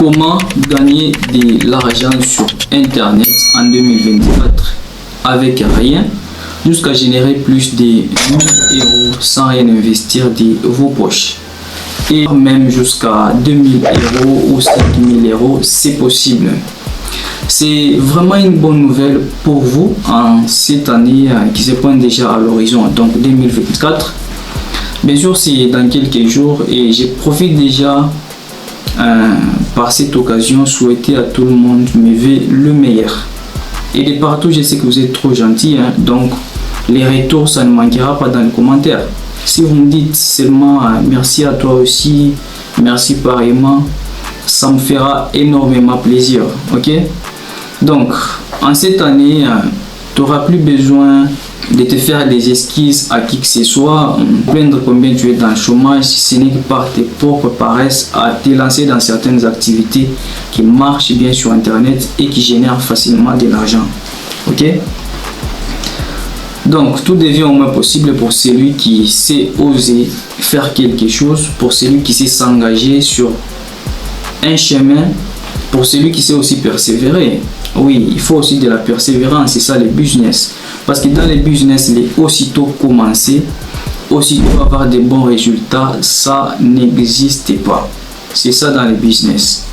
Comment gagner de l'argent sur Internet en 2024 avec rien jusqu'à générer plus de 1000 € sans rien investir de vos poches. Et même jusqu'à 2000 € ou 5000 €, c'est possible. C'est vraiment une bonne nouvelle pour vous en cette année qui se pointe déjà à l'horizon, donc 2024. Bien sûr, c'est dans quelques jours et je profite déjà par cette occasion souhaiter à tout le monde le meilleur. Et de partout, je sais que vous êtes trop gentils, donc les retours, ça ne manquera pas dans les commentaires. Si vous me dites seulement merci à toi aussi, merci pareillement, ça me fera énormément plaisir, ok? Donc, en cette année, tu n'auras plus besoin de te faire des esquisses à qui que ce soit, plaindre combien tu es dans le chômage, si ce n'est que par tes propres paresses à te lancer dans certaines activités qui marchent bien sur Internet et qui génèrent facilement de l'argent. Ok? Donc, tout devient au moins possible pour celui qui sait oser faire quelque chose, pour celui qui sait s'engager sur un chemin, pour celui qui sait aussi persévérer. Oui, il faut aussi de la persévérance, c'est ça le business. Parce que dans les business, les aussitôt commencer, aussitôt avoir de bons résultats, ça n'existe pas. C'est ça dans les business.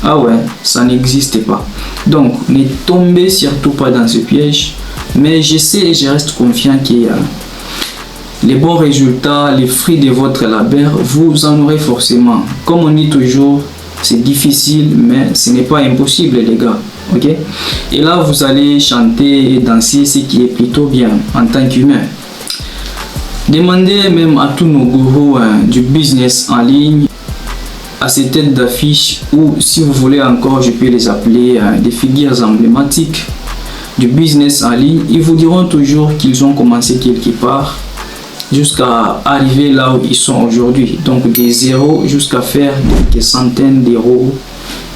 Ah ouais, ça n'existe pas. Donc, ne tombez surtout pas dans ce piège. Mais je sais et je reste confiant que les bons résultats, les fruits de votre labeur, vous en aurez forcément. Comme on dit toujours, c'est difficile, mais ce n'est pas impossible, les gars. Ok? Et là, vous allez chanter et danser, ce qui est plutôt bien en tant qu'humain. Demandez même à tous nos gourous du business en ligne, à ces têtes d'affiche, ou si vous voulez encore, je peux les appeler des figures emblématiques du business en ligne. Ils vous diront toujours qu'ils ont commencé quelque part jusqu'à arriver là où ils sont aujourd'hui. Donc des zéros jusqu'à faire quelques centaines d'euros,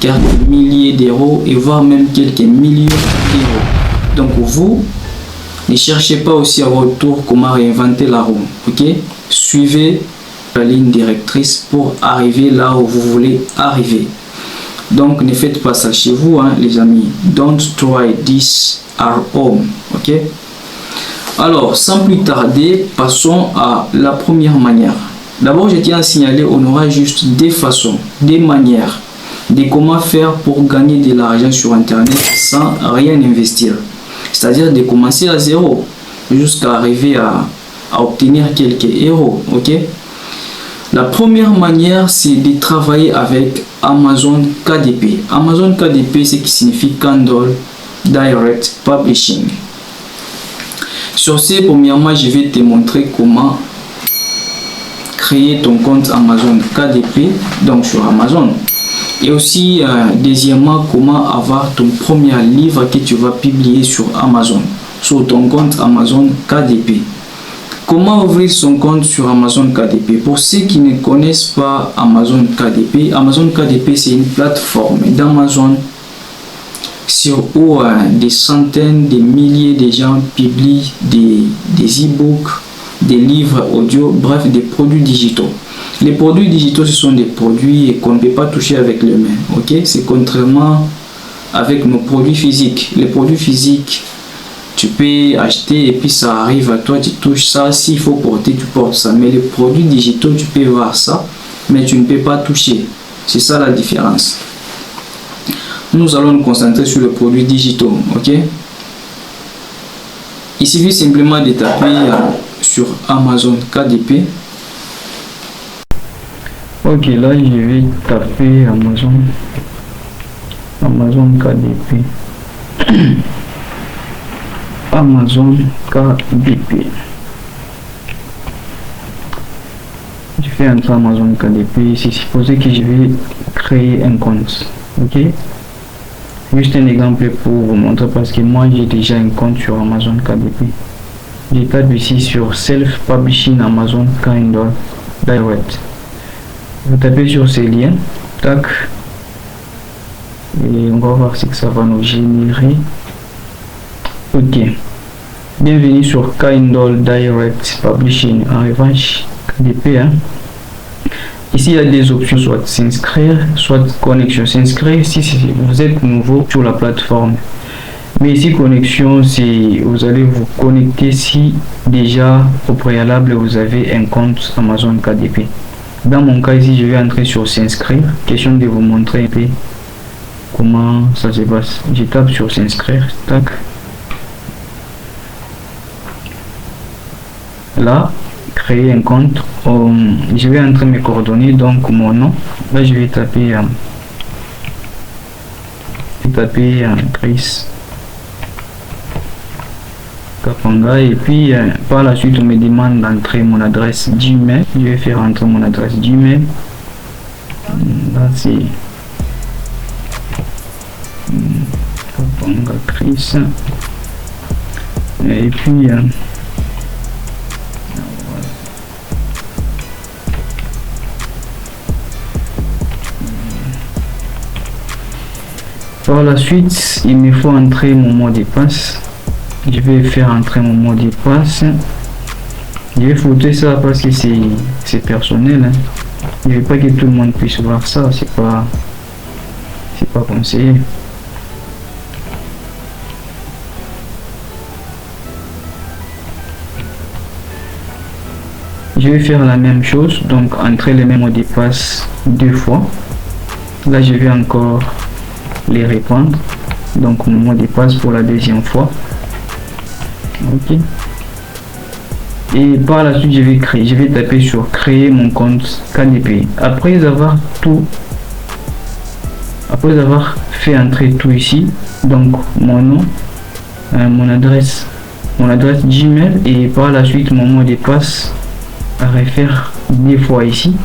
quelques milliers d'euros et voire même quelques millions d'euros. Donc vous, ne cherchez pas aussi à votre tour comment réinventer la roue. Ok? Suivez la ligne directrice pour arriver là où vous voulez arriver. Donc ne faites pas ça chez vous, les amis. Don't try this at home. Ok? Alors, sans plus tarder, passons à la première manière. D'abord, je tiens à signaler, on aura juste des façons, des manières, de comment faire pour gagner de l'argent sur Internet sans rien investir. C'est-à-dire de commencer à zéro jusqu'à arriver à obtenir quelques euros. Ok? La première manière, c'est de travailler avec Amazon KDP. Amazon KDP, c'est qui signifie Kindle Direct Publishing. Sur ce, premièrement, je vais te montrer comment créer ton compte Amazon KDP, donc sur Amazon. Et aussi, deuxièmement, comment avoir ton premier livre que tu vas publier sur Amazon, sur ton compte Amazon KDP. Comment ouvrir son compte sur Amazon KDP? Pour ceux qui ne connaissent pas Amazon KDP, c'est une plateforme d'Amazon sur où des centaines, des milliers de gens publient des e-books, des livres audio, bref, des produits digitaux. Les produits digitaux, ce sont des produits qu'on ne peut pas toucher avec les mains. Ok? C'est contrairement avec nos produits physiques. Les produits physiques, tu peux acheter et puis ça arrive à toi, tu touches ça. S'il faut porter, tu portes ça. Mais les produits digitaux, tu peux voir ça, mais tu ne peux pas toucher. C'est ça la différence. Nous allons nous concentrer sur les produits digitaux. Ok? Il suffit simplement de taper sur Amazon KDP. Ok, là je vais taper Amazon KDP. Amazon KDP. Je fais entrer Amazon KDP. C'est supposé que je vais créer un compte. Ok? Juste un exemple pour vous montrer parce que moi j'ai déjà un compte sur Amazon KDP. Je tape ici sur Self Publishing Amazon Kindle Direct. Vous tapez sur ces liens, tac, et on va voir ce que ça va nous générer. Ok, bienvenue sur Kindle Direct Publishing. En revanche, KDP, Ici, il y a des options, soit s'inscrire, soit connexion. S'inscrire si vous êtes nouveau sur la plateforme. Mais ici, connexion, c'est vous allez vous connecter si déjà au préalable vous avez un compte Amazon KDP. Dans mon cas ici, je vais entrer sur s'inscrire. Question de vous montrer un peu comment ça se passe. Je tape sur s'inscrire. Tac. Là, créer un compte. Je vais entrer mes coordonnées, donc mon nom. Là, je vais taper Chris Kapanga, et puis par la suite on me demande d'entrer mon adresse Gmail. Je vais faire entrer mon adresse Gmail. Là c'est Kapanga Chris, et puis par la suite il me faut entrer mon mot de passe. Je vais faire entrer mon mot de passe. Je vais foutre ça parce que c'est personnel, hein. Je veux pas que tout le monde puisse voir ça, c'est pas conseillé. Je vais faire la même chose, donc entrer les mêmes mots de passe 2 fois. Là je vais encore les répondre, donc mon mot de passe pour la 2e fois. Ok, et par la suite je vais taper sur créer mon compte KDP. Après avoir fait entrer tout ici, donc mon nom, mon adresse Gmail, et par la suite mon mot de passe à refaire 2 fois ici.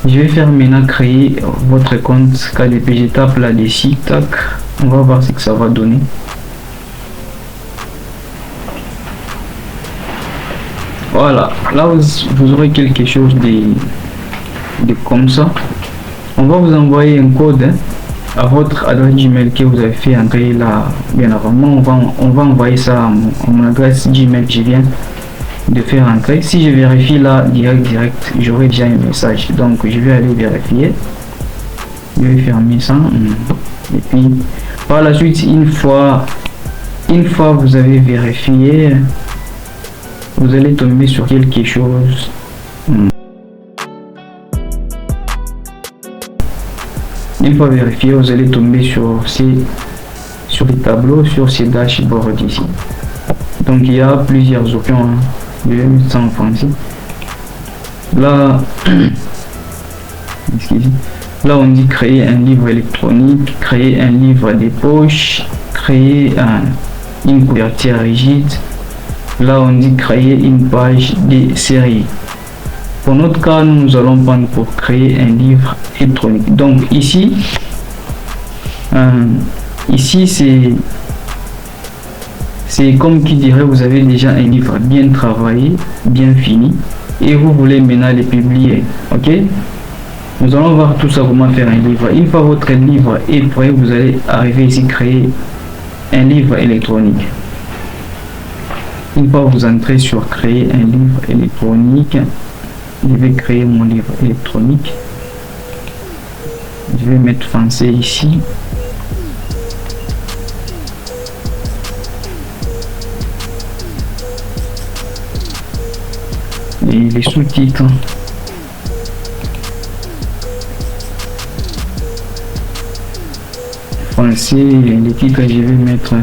Je vais faire maintenant créer votre compte KDP. Je tape là-dessus, tac, on va voir ce que ça va donner. Voilà, là vous aurez quelque chose de comme ça. On va vous envoyer un code, hein, à votre adresse Gmail que vous avez fait entrer là bien avant. On va envoyer ça à mon adresse Gmail que je viens de faire entrer. Si je vérifie là direct, j'aurai déjà un message, donc je vais aller vérifier. Je vais fermer ça, et puis par la suite, une fois vous avez vérifié, vous allez tomber sur quelque chose. Une fois vérifié, vous allez tomber sur les tableaux, sur ces dashboards ici. Donc il y a plusieurs options, hein. Je vais mettre ça en français. Là, là on dit créer un livre électronique, créer un livre de poche, créer une couverture rigide. Là on dit créer une page de série. Pour notre cas, nous allons prendre pour créer un livre électronique. Donc ici c'est comme qui dirait, vous avez déjà un livre bien travaillé, bien fini, et vous voulez maintenant le publier. Ok, nous allons voir tout ça, comment faire un livre. Une fois votre livre est prêt, vous allez arriver ici, créer un livre électronique. Une fois vous entrez sur créer un livre électronique, je vais créer mon livre électronique. Je vais mettre français ici. Et les sous-titres. Français, les titres, je vais mettre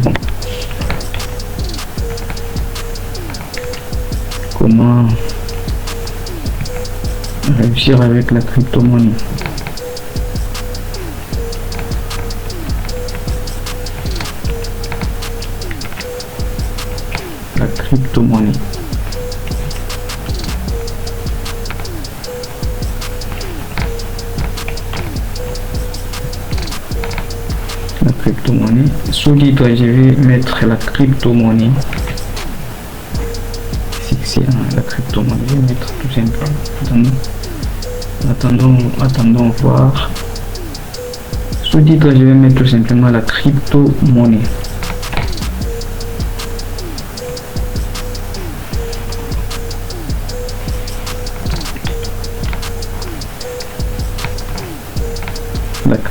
comment réussir avec la crypto-monnaie. La crypto-monnaie. La crypto-monnaie. Sous-titre, je vais mettre la crypto-monnaie. La crypto-monnaie, je vais mettre tout simplement. Attendons voir. Sous-titre, je vais mettre tout simplement la crypto-monnaie.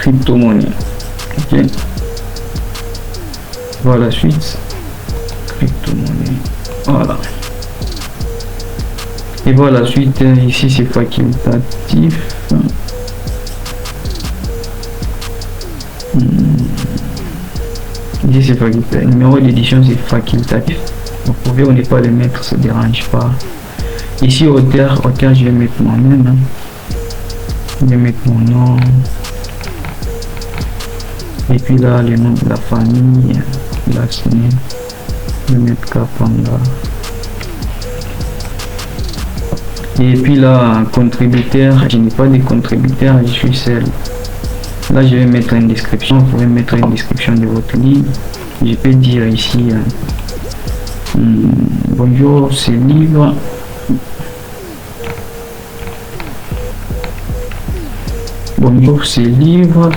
crypto-monnaie. Ok. Voilà la suite. Crypto-monnaie. Voilà. Et voilà la suite. Ici, c'est facultatif. Ici, c'est facultatif. Numéro d'édition, c'est facultatif. Vous pouvez, on n'est pas le mettre, ça ne dérange pas. Ici, auteur, je vais mettre mon nom. Hein. Je vais mettre mon nom. Et puis là, le nom de la famille, la semaine. Je vais mettre Kapanga. Et puis là, contributeur, je n'ai pas de contributeur, je suis seul. Là, je vais mettre une description. Vous pouvez mettre une description de votre livre. Je peux dire ici, bonjour, c'est livre. Bonjour, c'est livre.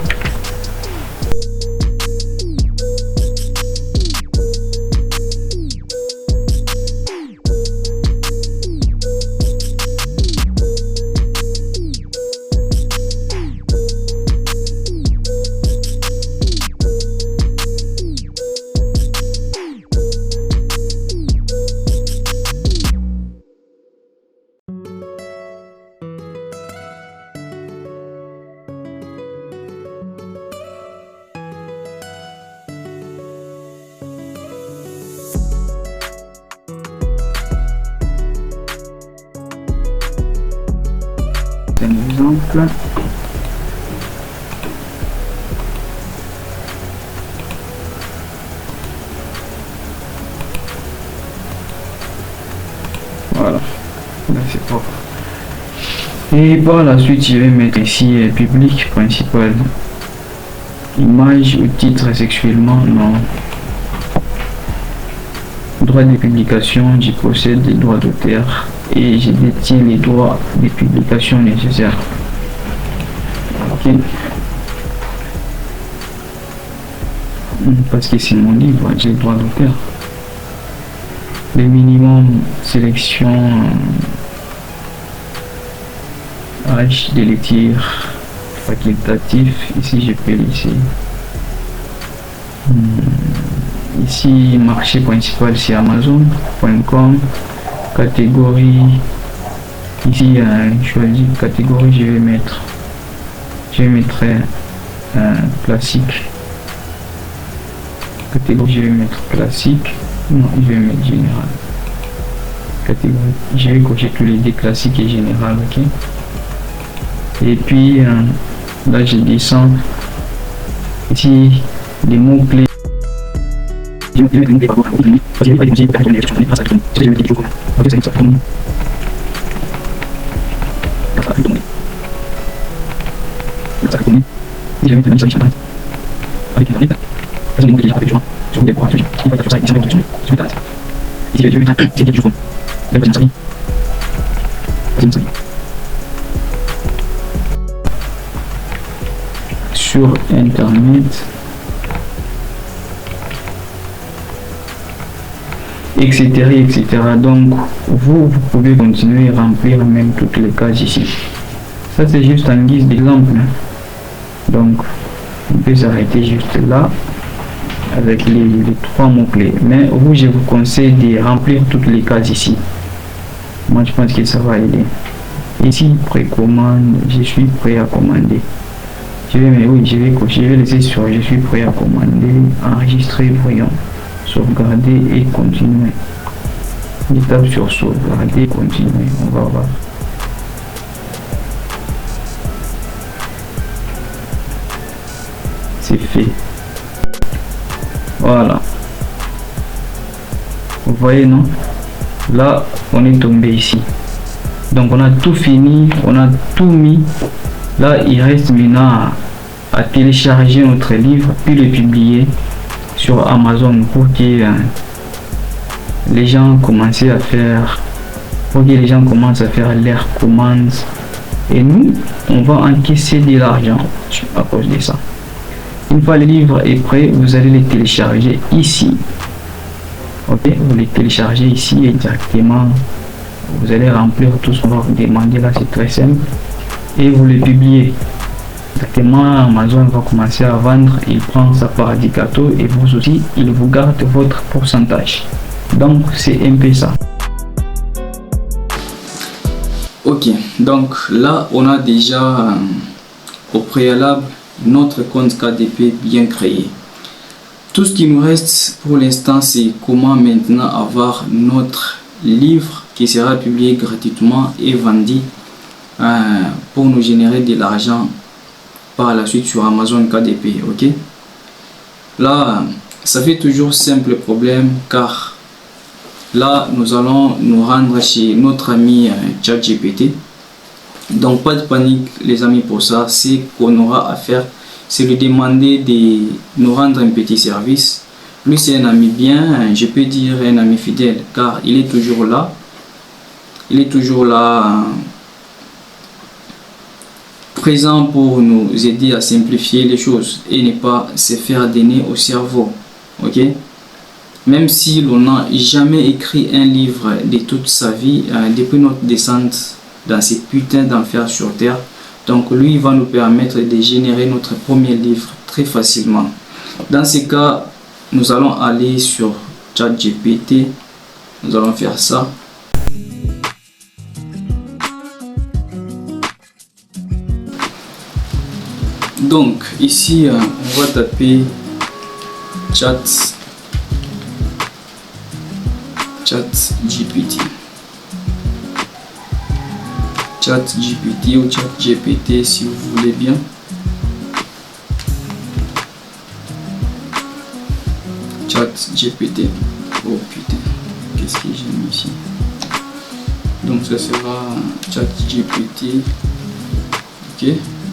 Un exemple. Voilà, là c'est propre. Et par la suite, je vais mettre ici public principal. Image ou titre sexuellement, non. Droit de publication, je possède les droits d'auteur et je détiens les droits de publication nécessaires. Ok. Parce que c'est mon livre, j'ai le droit d'auteur. Le minimum sélection âge de lecture facultatif. Ici je peux laisser. Ici marché principal c'est Amazon.com. Catégorie, ici choisis catégorie, je vais mettre classique. Catégorie, je vais mettre classique. Non, je vais mettre général. Catégorie, je vais cocher tous les deux, classique et général. Ok. Et puis là je descends. Ici les mots clés. Sur internet, etc., etc. Donc vous pouvez continuer à remplir même toutes les cases ici. Ça c'est juste en guise d'exemple. Donc on peut s'arrêter juste là avec les trois mots clés, mais vous, je vous conseille de remplir toutes les cases ici. Moi je pense que ça va aider. Ici précommande, je suis prêt à commander. Je vais laisser sur je suis prêt à commander, enregistrer, voyons, sauvegarder et continuer. Je tape sur sauvegarder et continuer, on va voir. C'est fait. Voilà. Vous voyez, non? Là, on est tombé ici. Donc, on a tout fini, on a tout mis. Là, il reste maintenant à télécharger notre livre, puis le publier sur Amazon pour que les gens commencent à faire, leurs commandes. Et nous, on va encaisser de l'argent à cause de ça. Une fois le livre est prêt, vous allez les télécharger ici. Ok, vous les téléchargez ici et directement vous allez remplir tout ce qu'on va vous demander là, c'est très simple, et vous les publiez. Exactement, Amazon va commencer à vendre, il prend sa part du gâteau et vous aussi, il vous garde votre pourcentage. Donc, c'est un peu ça. Ok, donc là, on a déjà au préalable notre compte KDP bien créé. Tout ce qui nous reste pour l'instant, c'est comment maintenant avoir notre livre qui sera publié gratuitement et vendu pour nous générer de l'argent par la suite sur Amazon KDP. Ok, là, ça fait toujours simple problème car là, nous allons nous rendre chez notre ami ChatGPT. Donc, pas de panique, les amis, pour ça. C'est qu'on aura à faire, c'est lui demander de nous rendre un petit service. Lui, c'est un ami bien, je peux dire un ami fidèle, car il est toujours là. Il est toujours là, présent pour nous aider à simplifier les choses et ne pas se faire donner au cerveau. Ok? Même si l'on n'a jamais écrit un livre de toute sa vie, depuis notre descente dans ces putains d'enfers sur terre, donc lui il va nous permettre de générer notre premier livre très facilement. Dans ces cas, nous allons aller sur ChatGPT, nous allons faire ça. Donc ici, on va taper ChatGPT. ChatGPT ou ChatGPT si vous voulez bien. ChatGPT. Oh putain, qu'est-ce que j'ai mis ici? Donc ça sera ChatGPT. Ok,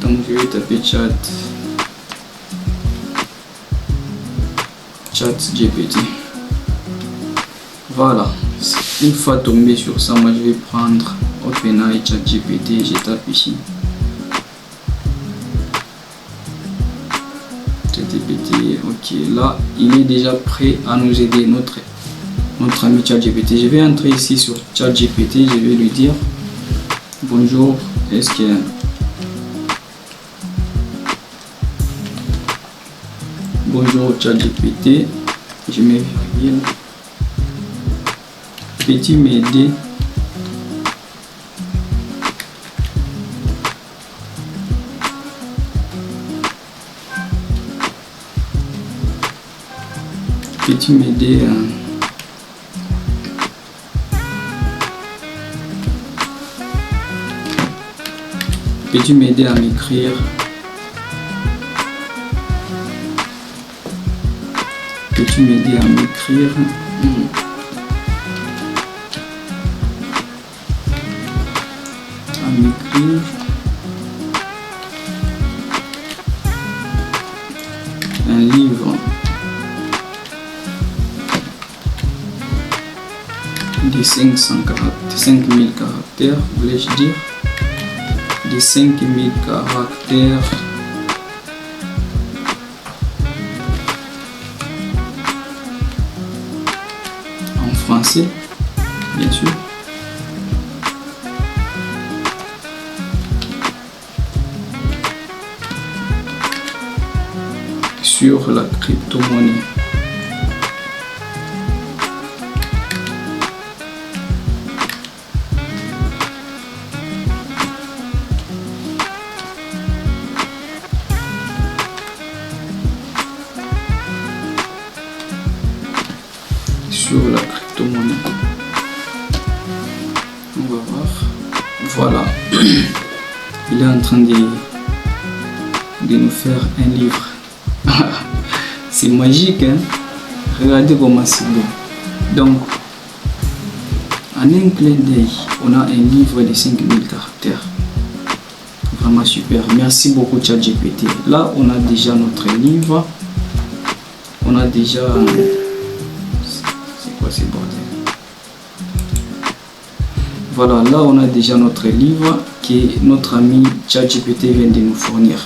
donc je vais taper ChatGPT. Voilà, une fois tombé sur ça, moi je vais prendre OpenAI ChatGPT, je tape ici. ChatGPT, ok, là il est déjà prêt à nous aider, notre ami ChatGPT. Je vais entrer ici sur ChatGPT, je vais lui dire bonjour, est-ce que bonjour ChatGPT, je mets virgule. Peux-tu m'aider peux-tu m'aider peux-tu m'aider à m'écrire peux-tu m'aider à m'écrire un livre de 5000 caractères, voulais-je dire, de 5000 caractères en français, bien sûr. Sur la crypto-monnaie. Sur la crypto-monnaie. On va voir. Voilà. Il est en train de nous faire un livre. C'est magique, hein? Regardez comment c'est beau. Donc, en un clin d'œil, on a un livre de 5000 caractères. Vraiment super. Merci beaucoup ChatGPT. Là, on a déjà notre livre. On a déjà... C'est quoi ces bordel? Voilà, là, on a déjà notre livre que notre ami ChatGPT vient de nous fournir.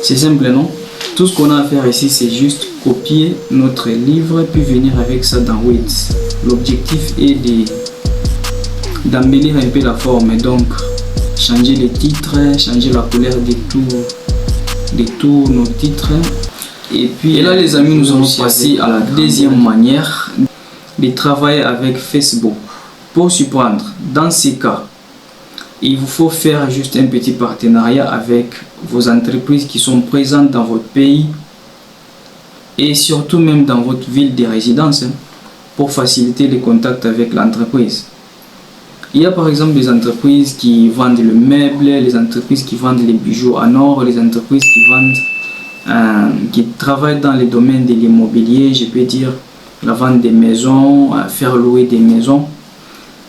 C'est simple, non? Tout ce qu'on a à faire ici, c'est juste copier notre livre puis venir avec ça dans Wix. L'objectif est d'embellir un peu la forme, donc changer les titres, changer la couleur de tout de tous nos titres. Et puis là les amis, nous allons passer à la deuxième manière de travailler avec Facebook. Pour surprendre, dans ces cas, il vous faut faire juste un petit partenariat avec vos entreprises qui sont présentes dans votre pays et surtout même dans votre ville de résidence pour faciliter les contacts avec l'entreprise. Il y a par exemple des entreprises qui vendent le meuble, les entreprises qui vendent les bijoux en or, les entreprises qui travaillent dans les domaines de l'immobilier, je peux dire la vente des maisons, faire louer des maisons.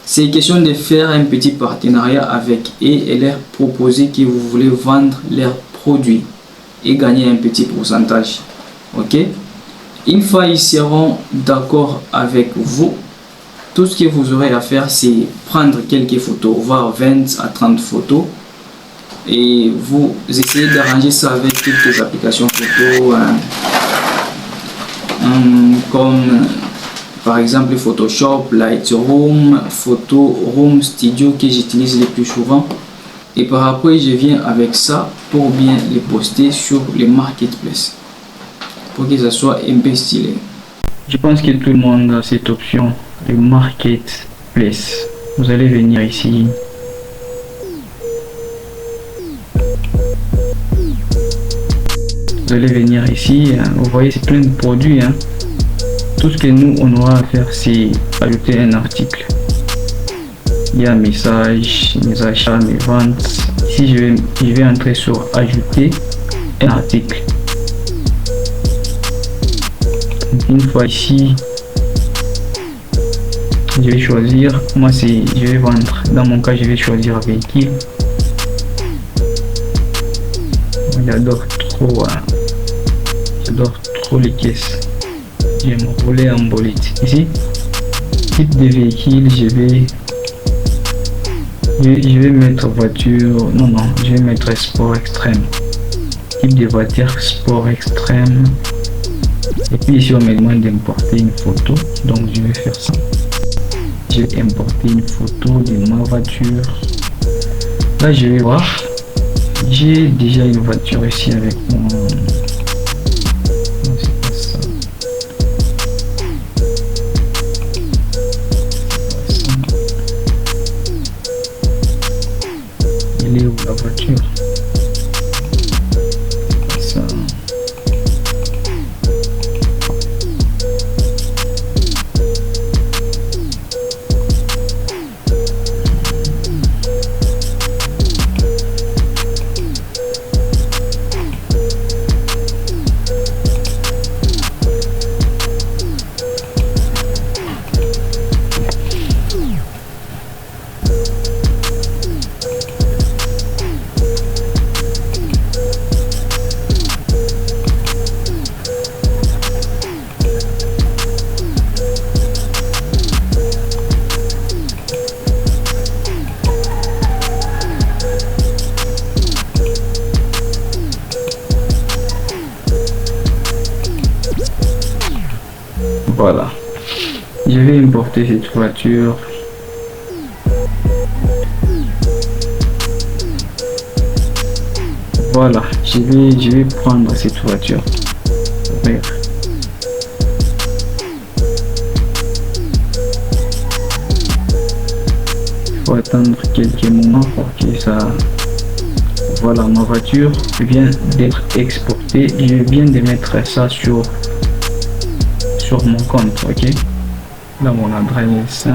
C'est question de faire un petit partenariat avec eux et leur proposer que vous voulez vendre leurs produits et gagner un petit pourcentage. Ok? Une fois ils seront d'accord avec vous, tout ce que vous aurez à faire, c'est prendre quelques photos, voire 20 à 30 photos, et vous essayez d'arranger ça avec quelques applications photos comme par exemple Photoshop, Lightroom, Photoroom Studio que j'utilise le plus souvent. Et par après, je viens avec ça pour bien les poster sur les marketplaces pour que ça soit un peu stylé. Je pense que tout le monde a cette option, le marketplace. Vous allez venir ici. Vous allez venir ici, vous voyez c'est plein de produits. Tout ce que nous on aura à faire, c'est ajouter un article. Il y a message, mes achats, mes ventes. Ici je vais entrer sur ajouter un article. Donc, une fois ici, je vais choisir, moi c'est je vais vendre. Dans mon cas, je vais choisir véhicule. J'adore trop les caisses. Je vais me rouler en bolide. Ici, type de véhicule, je vais mettre voiture. Non, je vais mettre sport extrême. Type de voiture sport extrême. Et puis ici, on me demande d'importer une photo. Donc, je vais faire ça. Je vais importer une photo de ma voiture. Là, je vais voir. J'ai déjà une voiture ici avec mon. La voiture ça. Voilà, je vais importer cette voiture. Voilà, je vais prendre cette voiture. Il faut attendre quelques moments pour que ça. Voilà, ma voiture vient d'être exportée. Je viens de mettre ça sur mon compte, ok. Dans mon adresse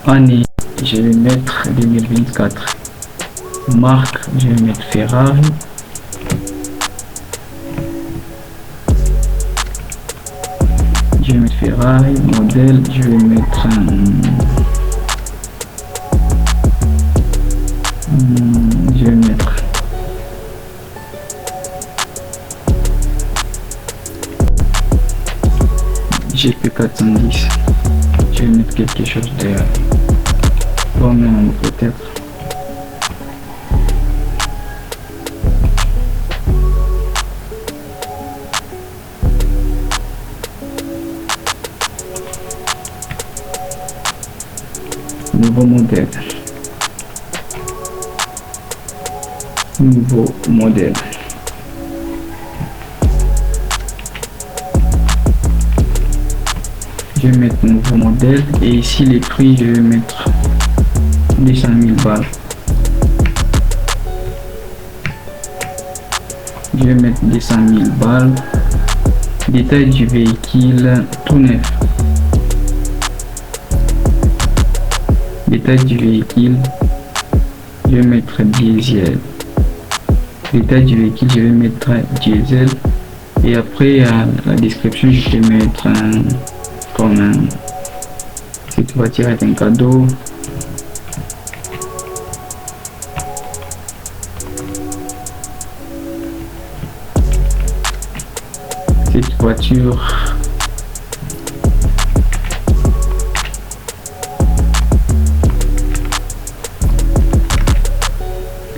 année, je vais mettre 2024. Marque, je vais mettre Ferrari. Je vais mettre Ferrari. Modèle, je vais mettre je vais mettre GP410. Je vais mettre quelque chose de bon peut-être. Nouveau modèle. nouveau modèle. Je vais mettre nouveau modèle et ici les prix je vais mettre 200 000 balles. Je vais mettre 200 000 balles. Détail du véhicule tout neuf. Détail du véhicule, je vais mettre diesel. Détail du véhicule, je vais mettre diesel. Et après la description, je vais mettre comme cette voiture est un cadeau. Cette voiture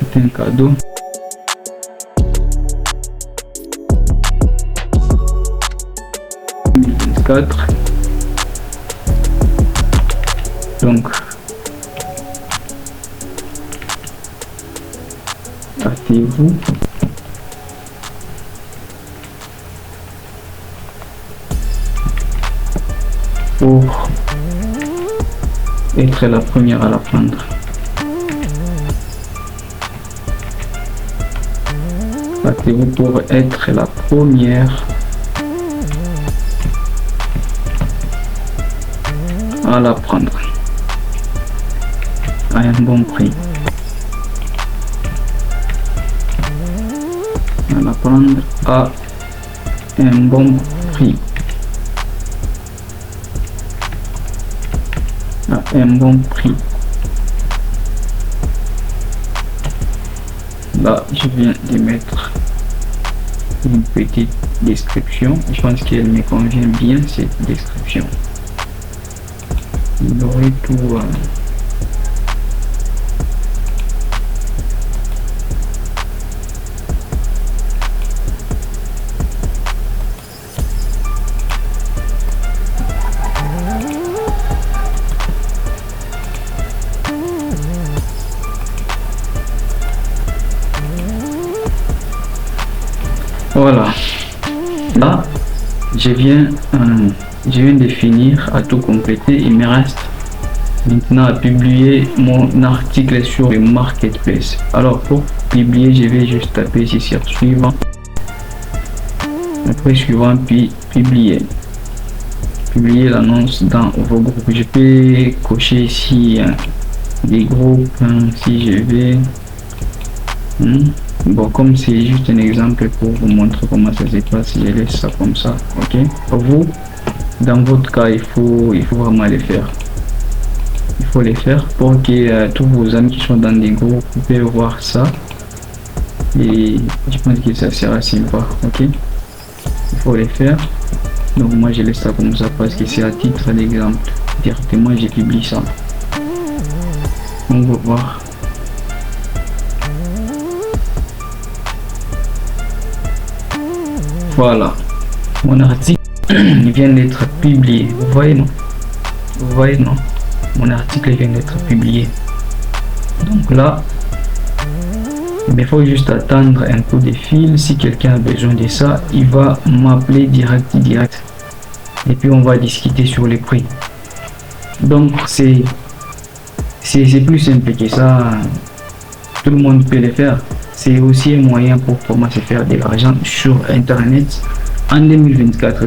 est un cadeau. Donc hâtez-vous. Pour être la première à la prendre. Hâtez-vous pour être la première à la prendre à un bon prix. À la prendre à un bon prix. À un bon prix. Là, je viens de mettre une petite description. Je pense qu'elle me convient bien, cette description. Il aurait tout voilà. Là, je viens de finir à tout compléter. Il me reste maintenant à publier mon article sur le marketplace. Alors pour publier, je vais juste taper ici sur suivant, après suivant, puis publier l'annonce dans vos groupes. Je peux cocher ici des groupes si je vais. Bon, comme c'est juste un exemple pour vous montrer comment ça se passe, je laisse ça comme ça. Ok, vous dans votre cas il faut vraiment les faire. Il faut les faire pour que tous vos amis qui sont dans des groupes puissent voir ça, et je pense que ça sera sympa. Ok, il faut les faire. Donc moi je laisse ça comme ça parce que c'est à titre d'exemple. Directement j'ai publié ça. On va voir. Voilà, mon article vient d'être publié. Vous voyez non? Vous voyez non? Mon article vient d'être publié. Donc là, il faut juste attendre un coup de fil. Si quelqu'un a besoin de ça, il va m'appeler direct. Et puis on va discuter sur les prix. Donc c'est plus simple que ça. Tout le monde peut le faire. C'est aussi un moyen pour commencer à faire de l'argent sur internet en 2024.